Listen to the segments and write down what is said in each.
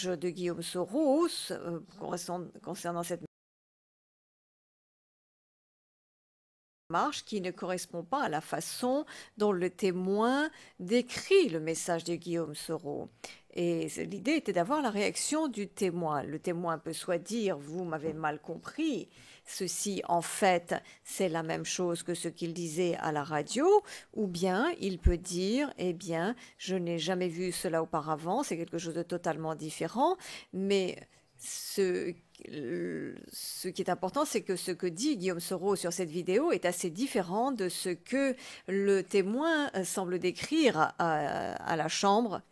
de Guillaume Soros concernant cette marche qui ne correspond pas à la façon dont le témoin décrit le message de Guillaume Soros. Et l'idée était d'avoir la réaction du témoin. Le témoin peut soit dire « vous m'avez mal compris », ceci en fait c'est la même chose que ce qu'il disait à la radio, ou bien il peut dire « eh bien je n'ai jamais vu cela auparavant, c'est quelque chose de totalement différent », mais ce qui est important, c'est que ce que dit Guillaume Soros sur cette vidéo est assez différent de ce que le témoin semble décrire à la Chambre.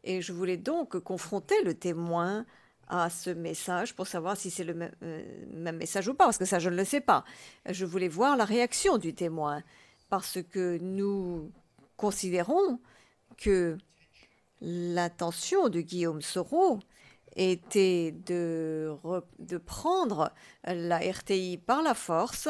Et je voulais donc confronter le témoin à ce message pour savoir si c'est le même message ou pas, parce que ça, je ne le sais pas. Je voulais voir la réaction du témoin, parce que nous considérons que l'intention de Guillaume Soros était de prendre la RTI par la force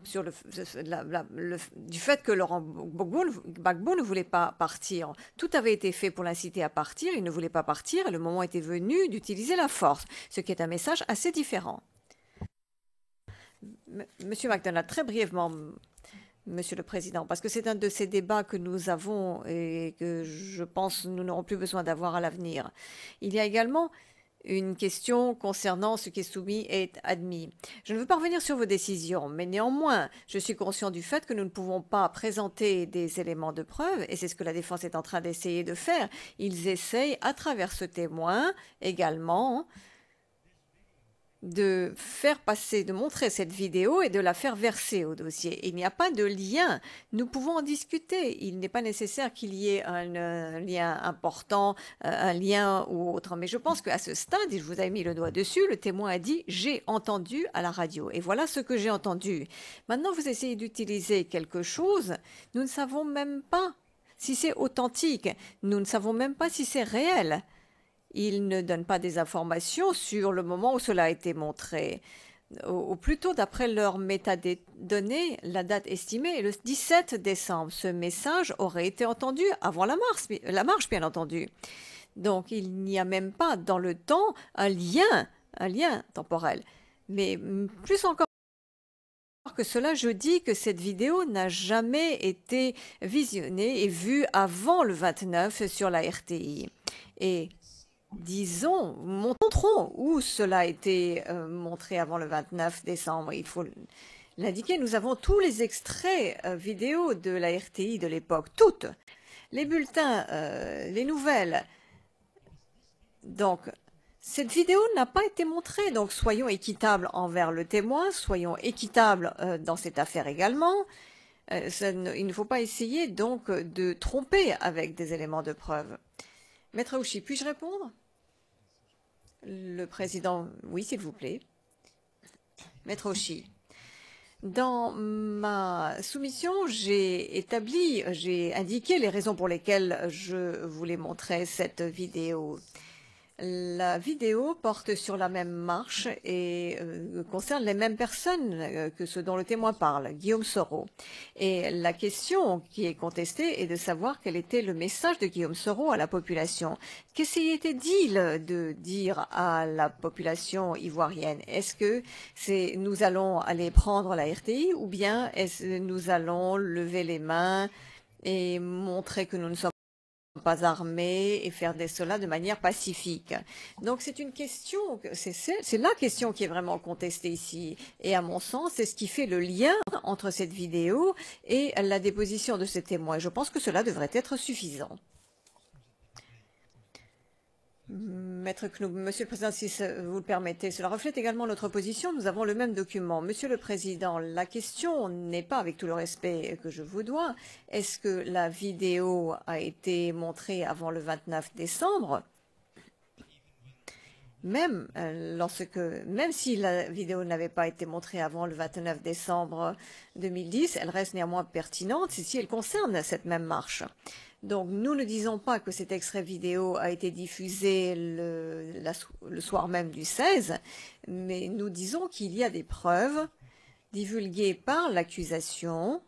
sur du fait que Laurent Gbagbo ne voulait pas partir. Tout avait été fait pour l'inciter à partir, il ne voulait pas partir et le moment était venu d'utiliser la force, ce qui est un message assez différent. Monsieur McDonald, très brièvement, Monsieur le Président, parce que c'est un de ces débats que nous avons et que je pense nous n'aurons plus besoin d'avoir à l'avenir. Il y a également une question concernant ce qui est soumis et admis. Je ne veux pas revenir sur vos décisions, mais néanmoins, je suis conscient du fait que nous ne pouvons pas présenter des éléments de preuve, et c'est ce que la défense est en train d'essayer de faire. Ils essayent, à travers ce témoin, également, de faire passer, de montrer cette vidéo et de la faire verser au dossier. Il n'y a pas de lien. Nous pouvons en discuter. Il n'est pas nécessaire qu'il y ait un lien important, un lien ou autre. Mais je pense qu'à ce stade, et je vous ai mis le doigt dessus, le témoin a dit « j'ai entendu à la radio ». Et voilà ce que j'ai entendu. Maintenant, vous essayez d'utiliser quelque chose. Nous ne savons même pas si c'est authentique. Nous ne savons même pas si c'est réel. Il ne donne pas des informations sur le moment où cela a été montré. Ou plutôt, d'après leurs métadonnées, la date estimée est le 17 décembre. Ce message aurait été entendu avant la marche, bien entendu. Donc, il n'y a même pas dans le temps un lien temporel. Mais plus encore que cela, je dis que cette vidéo n'a jamais été visionnée et vue avant le 29 sur la RTI. Et disons, montrons où cela a été montré avant le 29 décembre. Il faut l'indiquer. Nous avons tous les extraits vidéo de la RTI de l'époque, toutes. Les bulletins, les nouvelles. Donc, cette vidéo n'a pas été montrée. Donc, soyons équitables envers le témoin, soyons équitables dans cette affaire également. Il ne faut pas essayer donc de tromper avec des éléments de preuve. Maître Ouchi, puis-je répondre? Le président, oui, s'il vous plaît. Maître Ouchi. Dans ma soumission, j'ai indiqué les raisons pour lesquelles je voulais montrer cette vidéo. La vidéo porte sur la même marche et concerne les mêmes personnes que ce dont le témoin parle, Guillaume Soros. Et la question qui est contestée est de savoir quel était le message de Guillaume Soros à la population. Qu'est-ce qui était-il de dire à la population ivoirienne? Est-ce que nous allons aller prendre la RTI ou bien est-ce que nous allons lever les mains et montrer que nous ne sommes pas armés et faire cela de manière pacifique. Donc c'est une question, c'est la question qui est vraiment contestée ici. Et à mon sens, c'est ce qui fait le lien entre cette vidéo et la déposition de ces témoins. Je pense que cela devrait être suffisant. Maître Knoub, Monsieur le Président, si vous le permettez, cela reflète également notre position. Nous avons le même document. Monsieur le Président, la question n'est pas, avec tout le respect que je vous dois, est-ce que la vidéo a été montrée avant le 29 décembre? Même si la vidéo n'avait pas été montrée avant le 29 décembre 2010, elle reste néanmoins pertinente si elle concerne cette même marche. Donc, nous ne disons pas que cet extrait vidéo a été diffusé le soir même du 16, mais nous disons qu'il y a des preuves divulguées par l'accusation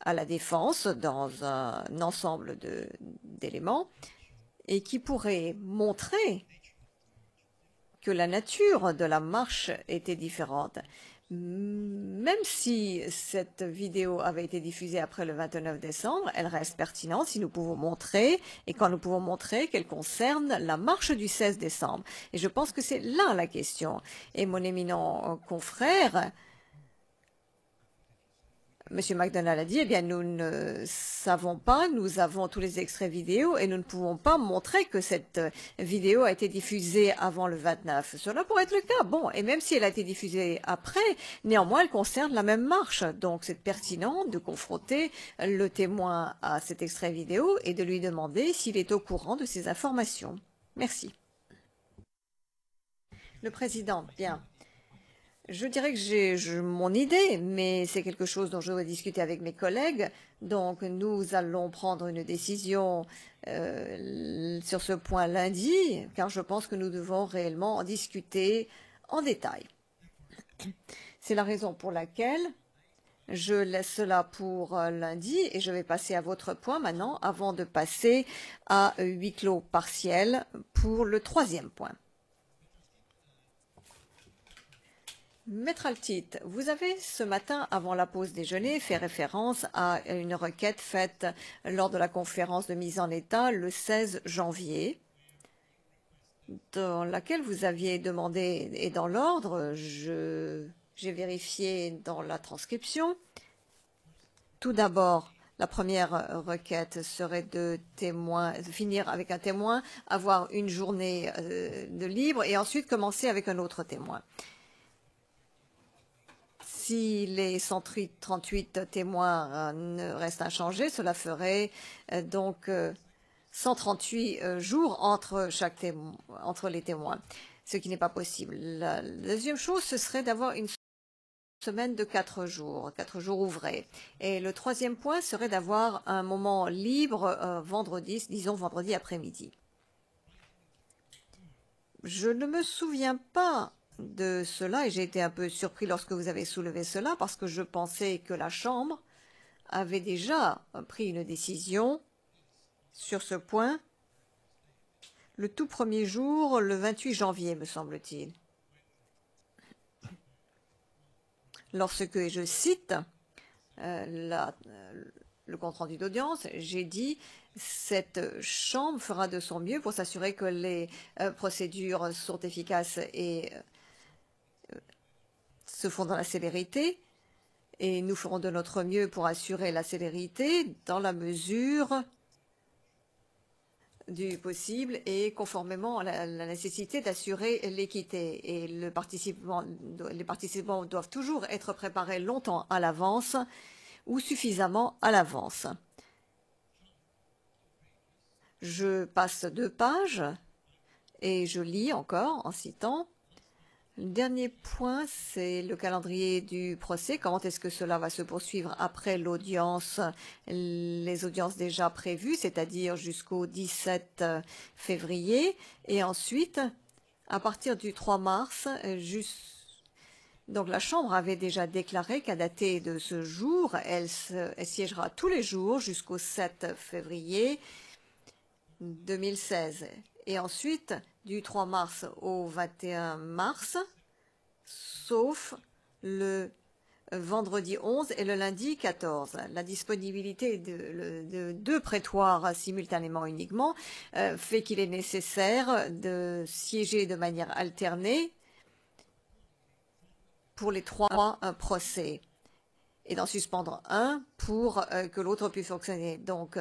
à la défense dans un ensemble d'éléments et qui pourrait montrer que la nature de la marche était différente. Même si cette vidéo avait été diffusée après le 29 décembre, elle reste pertinente si nous pouvons montrer, et quand nous pouvons montrer qu'elle concerne la marche du 16 décembre. Et je pense que c'est là la question. Et mon éminent confrère, Monsieur McDonald a dit, eh bien, nous ne savons pas, nous avons tous les extraits vidéo et nous ne pouvons pas montrer que cette vidéo a été diffusée avant le 29. Cela pourrait être le cas. Bon, et même si elle a été diffusée après, néanmoins, elle concerne la même marche. Donc, c'est pertinent de confronter le témoin à cet extrait vidéo et de lui demander s'il est au courant de ces informations. Merci. Le président, bien. Je dirais que j'ai mon idée, mais c'est quelque chose dont je dois discuter avec mes collègues. Donc, nous allons prendre une décision sur ce point lundi, car je pense que nous devons réellement en discuter en détail. C'est la raison pour laquelle je laisse cela pour lundi et je vais passer à votre point maintenant avant de passer à huis clos partiel pour le troisième point. Maître Altit, vous avez ce matin, avant la pause déjeuner, fait référence à une requête faite lors de la conférence de mise en état le 16 janvier, dans laquelle vous aviez demandé, et dans l'ordre, j'ai vérifié dans la transcription. Tout d'abord, la première requête serait de finir avec un témoin, avoir une journée de libre et ensuite commencer avec un autre témoin. Si les 138 témoins ne restent inchangés, cela ferait donc 138 jours entre les témoins, ce qui n'est pas possible. La deuxième chose, ce serait d'avoir une semaine de 4 jours ouvrés. Et le troisième point serait d'avoir un moment libre vendredi, disons vendredi après-midi. Je ne me souviens pas de cela et j'ai été un peu surpris lorsque vous avez soulevé cela parce que je pensais que la Chambre avait déjà pris une décision sur ce point le tout premier jour, le 28 janvier, me semble-t-il. Lorsque, et je cite le compte-rendu d'audience, j'ai dit « Cette Chambre fera de son mieux pour s'assurer que les procédures sont efficaces et se font dans la célérité et nous ferons de notre mieux pour assurer la célérité dans la mesure du possible et conformément à la nécessité d'assurer l'équité. Et les participants doivent toujours être préparés longtemps à l'avance ou suffisamment à l'avance. » Je passe 2 pages et je lis encore en citant. Le dernier point, c'est le calendrier du procès. Comment est-ce que cela va se poursuivre après l'audience, les audiences déjà prévues, c'est-à-dire jusqu'au 17 février. Et ensuite, à partir du 3 mars, donc la Chambre avait déjà déclaré qu'à dater de ce jour, elle siégera tous les jours jusqu'au 7 février 2016. Et ensuite, du 3 mars au 21 mars, sauf le vendredi 11 et le lundi 14. La disponibilité de 2 prétoires simultanément uniquement fait qu'il est nécessaire de siéger de manière alternée pour les 3 procès et d'en suspendre un pour que l'autre puisse fonctionner. Donc,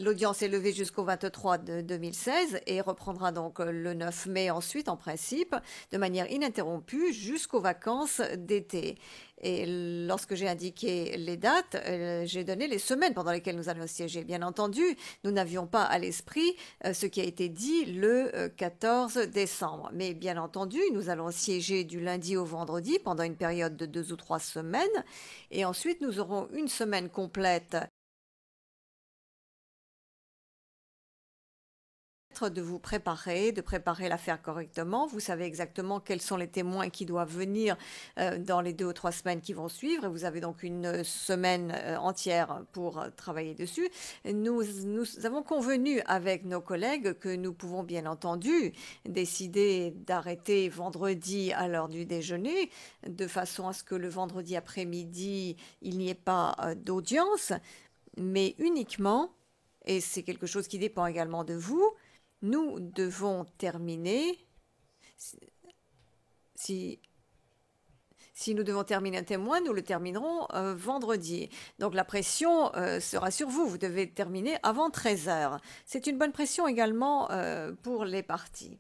l'audience est levée jusqu'au 23 de 2016 et reprendra donc le 9 mai ensuite en principe de manière ininterrompue jusqu'aux vacances d'été. Et lorsque j'ai indiqué les dates, j'ai donné les semaines pendant lesquelles nous allons siéger. Bien entendu, nous n'avions pas à l'esprit ce qui a été dit le 14 décembre. Mais bien entendu, nous allons siéger du lundi au vendredi pendant une période de 2 ou 3 semaines. Et ensuite, nous aurons une semaine complète permettre de vous préparer, de préparer l'affaire correctement. Vous savez exactement quels sont les témoins qui doivent venir dans les 2 ou 3 semaines qui vont suivre. Et vous avez donc une semaine entière pour travailler dessus. Nous avons convenu avec nos collègues que nous pouvons bien entendu décider d'arrêter vendredi à l'heure du déjeuner, de façon à ce que le vendredi après-midi, il n'y ait pas d'audience, mais uniquement, et c'est quelque chose qui dépend également de vous, nous devons terminer, si nous devons terminer un témoin, nous le terminerons vendredi. Donc la pression sera sur vous. Vous devez terminer avant 13 heures. C'est une bonne pression également pour les parties.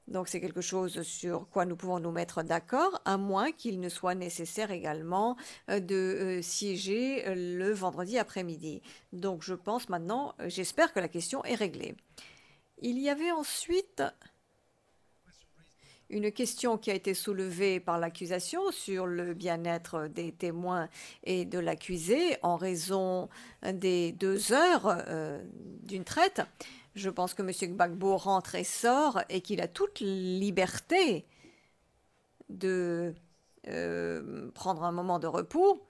Donc c'est quelque chose sur quoi nous pouvons nous mettre d'accord, à moins qu'il ne soit nécessaire également de siéger le vendredi après-midi. Donc je pense maintenant, j'espère que la question est réglée. Il y avait ensuite une question qui a été soulevée par l'accusation sur le bien-être des témoins et de l'accusé en raison des 2 heures d'une traite. Je pense que M. Gbagbo rentre et sort et qu'il a toute liberté de prendre un moment de repos.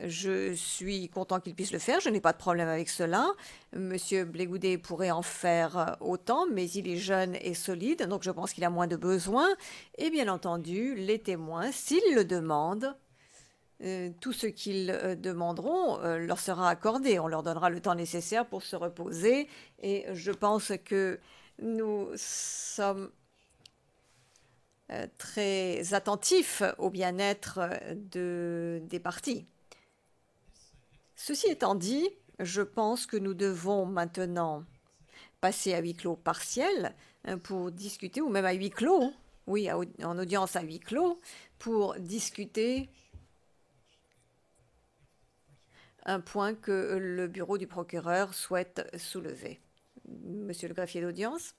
Je suis content qu'il puisse le faire, je n'ai pas de problème avec cela. Monsieur Blegoudé pourrait en faire autant, mais il est jeune et solide, donc je pense qu'il a moins de besoins. Et bien entendu, les témoins, s'ils le demandent, tout ce qu'ils demanderont leur sera accordé. On leur donnera le temps nécessaire pour se reposer. Et je pense que nous sommes très attentifs au bien-être des parties. Ceci étant dit, je pense que nous devons maintenant passer à huis clos partiel pour discuter, ou même à huis clos, oui, en audience à huis clos, pour discuter un point que le bureau du procureur souhaite soulever. Monsieur le greffier d'audience.